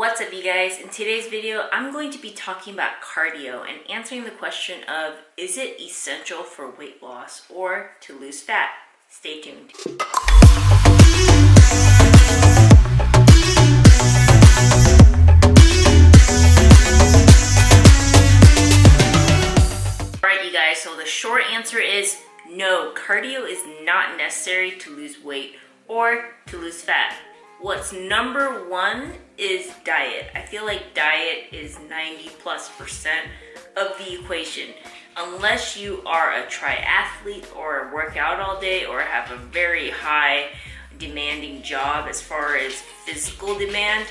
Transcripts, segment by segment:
What's up, you guys? In today's video, I'm going to be talking about cardio and answering the question of, is it essential for weight loss or to lose fat? Stay tuned. Alright, you guys, so the short answer is no, cardio is not necessary to lose weight or to lose fat. What's number one is diet. I feel like diet is 90+% of the equation. Unless you are a triathlete or work out all day or have a very high demanding job as far as physical demand,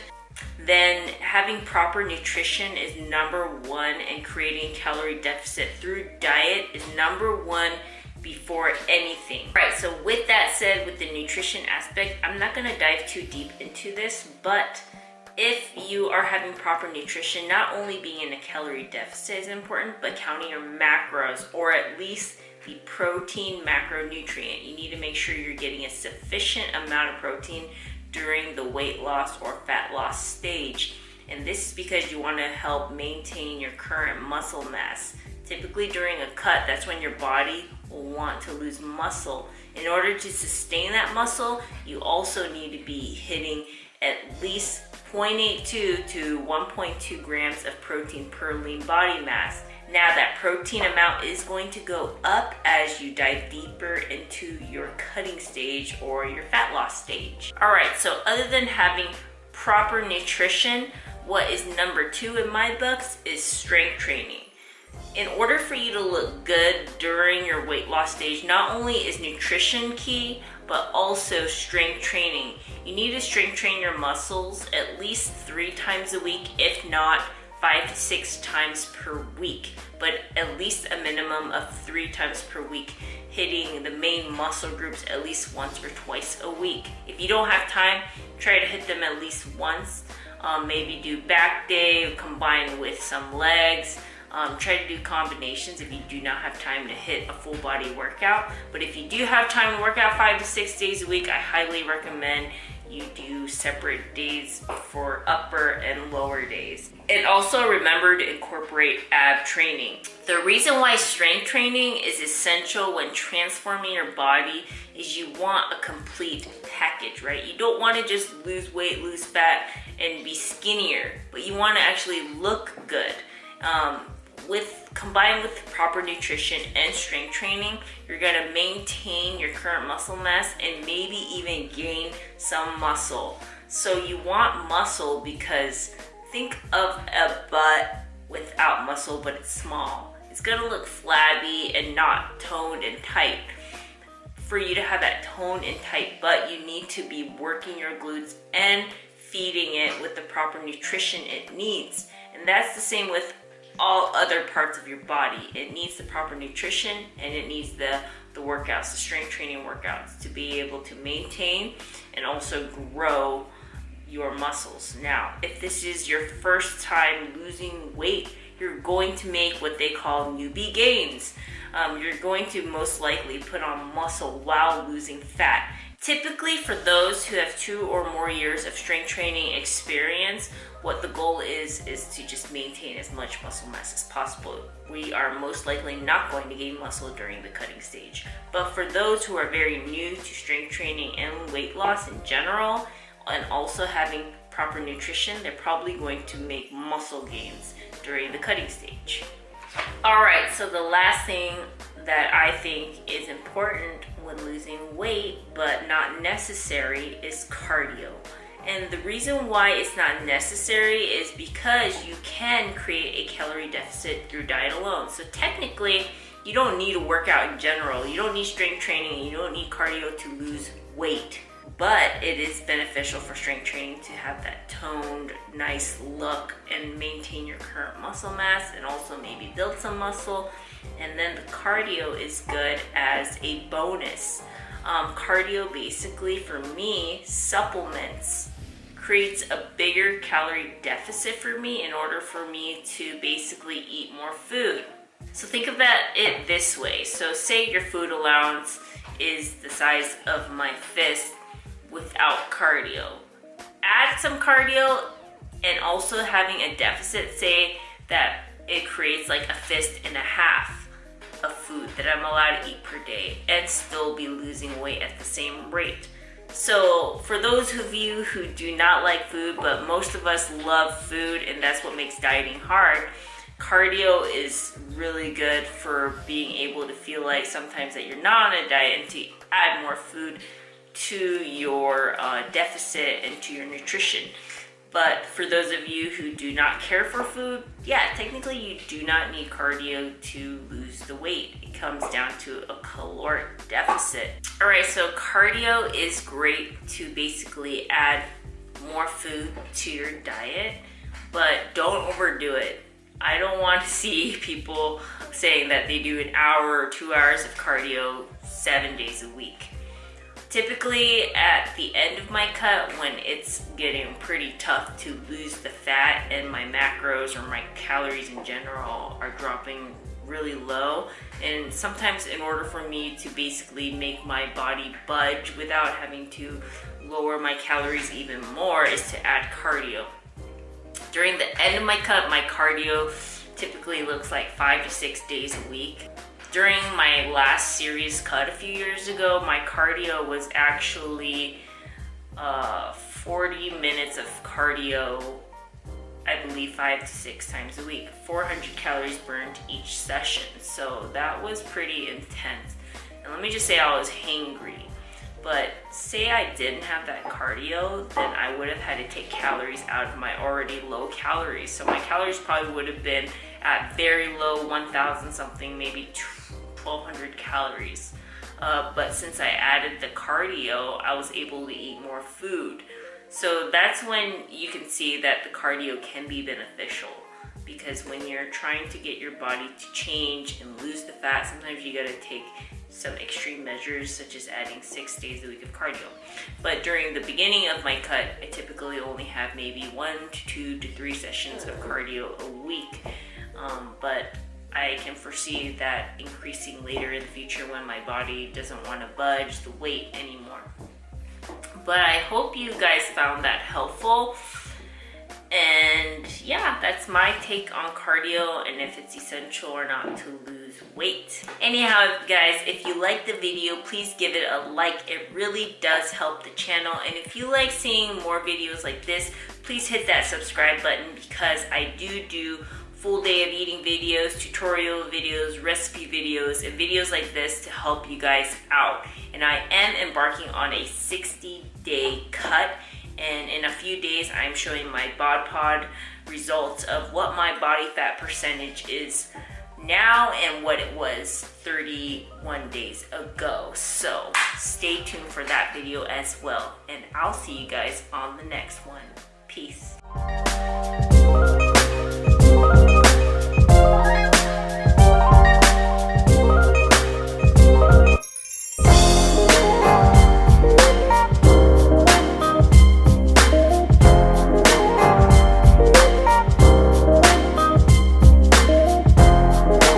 then having proper nutrition is number one, and creating calorie deficit through diet is number one before anything. Right, so with that said, with the nutrition aspect, I'm not gonna dive too deep into this, but if you are having proper nutrition, not only being in a calorie deficit is important, but counting your macros, or at least the protein macronutrient. You need to make sure you're getting a sufficient amount of protein during the weight loss or fat loss stage. And this is because you want to help maintain your current muscle mass. Typically during a cut, that's when your body will want to lose muscle. In order to sustain that muscle, you also need to be hitting at least 0.82 to 1.2 grams of protein per lean body mass. Now that protein amount is going to go up as you dive deeper into your cutting stage or your fat loss stage. Alright, so other than having proper nutrition, what is number two in my books is strength training. In order for you to look good during your weight loss stage, not only is nutrition key, but also strength training. You need to strength train your muscles at least 3 times a week, if not 5 to 6 times per week, but at least a minimum of 3 times per week, hitting the main muscle groups at least once or twice a week. If you don't have time, try to hit them at least once. Maybe do back day combined with some legs. Try to do combinations if you do not have time to hit a full body workout. But if you do have time to work out 5 to 6 days a week, I highly recommend you do separate days for upper and lower days. And also remember to incorporate ab training. The reason why strength training is essential when transforming your body is you want a complete package, right? You don't want to just lose weight, lose fat, and be skinnier, but you want to actually look good. Combined with proper nutrition and strength training, you're gonna maintain your current muscle mass and maybe even gain some muscle. So you want muscle because think of a butt without muscle, but it's small. It's gonna look flabby and not toned and tight. For you to have that toned and tight butt, you need to be working your glutes and feeding it with the proper nutrition it needs. And that's the same with all other parts of your body. It needs the proper nutrition and it needs the workouts, the strength training workouts, to be able to maintain and also grow your muscles. Now, if this is your first time losing weight, you're going to make what they call newbie gains. You're going to most likely put on muscle while losing fat. Typically, for those who have 2 or more years of strength training experience, what the goal is to just maintain as much muscle mass as possible. We are most likely not going to gain muscle during the cutting stage. But for those who are very new to strength training and weight loss in general, and also having proper nutrition, they're probably going to make muscle gains during the cutting stage. Alright, so the last thing that I think is important when losing weight, but not necessary, is cardio. And the reason why it's not necessary is because you can create a calorie deficit through diet alone. So technically, you don't need a workout in general. You don't need strength training. You don't need cardio to lose weight. But it is beneficial for strength training to have that toned, nice look and maintain your current muscle mass and also maybe build some muscle. And then the cardio is good as a bonus. Cardio basically, for me, supplements, creates a bigger calorie deficit for me in order for me to basically eat more food. So think about it this way. So say your food allowance is the size of my fist without cardio. Add some cardio, And also having a deficit, say that it creates like a fist and a half of food that I'm allowed to eat per day and still be losing weight at the same rate. So for those of you who do not like food, but most of us love food and that's what makes dieting hard, cardio is really good for being able to feel like sometimes that you're not on a diet and to add more food to your deficit and to your nutrition. But for those of you who do not care for food, yeah, technically you do not need cardio to lose the weight. It comes down to a caloric deficit. All right, so cardio is great to basically add more food to your diet, but don't overdo it. I don't want to see people saying that they do an hour or 2 hours of cardio 7 days a week. Typically at the end of my cut, when it's getting pretty tough to lose the fat and my macros or my calories in general are dropping really low, and sometimes in order for me to basically make my body budge without having to lower my calories even more is to add cardio. During the end of my cut, my cardio typically looks like 5 to 6 days a week. During my last series cut a few years ago, my cardio was actually 40 minutes of cardio, I believe 5 to 6 times a week, 400 calories burned each session. So that was pretty intense. And let me just say I was hangry. But say I didn't have that cardio, then I would have had to take calories out of my already low calories. So my calories probably would have been at very low 1,000 something, maybe 1,200 calories. But since I added the cardio, I was able to eat more food. So that's when you can see that the cardio can be beneficial. Because when you're trying to get your body to change and lose the fat, sometimes you gotta take some extreme measures such as adding 6 days a week of cardio. But during the beginning of my cut, I typically only have maybe 1 to 2 to 3 sessions of cardio a week. But I can foresee that increasing later in the future when my body doesn't want to budge the weight anymore. But I hope you guys found that helpful. And yeah, that's my take on cardio and if it's essential or not to lose weight. Anyhow, guys, if you like the video, please give it a like. It really does help the channel. And if you like seeing more videos like this, please hit that subscribe button because I do full day of eating videos, tutorial videos, recipe videos, and videos like this to help you guys out. And I am embarking on a 60-day cut. And in a few days, I'm showing my bod pod results of what my body fat percentage is now and what it was 31 days ago. So stay tuned for that video as well. And I'll see you guys on the next one. Peace.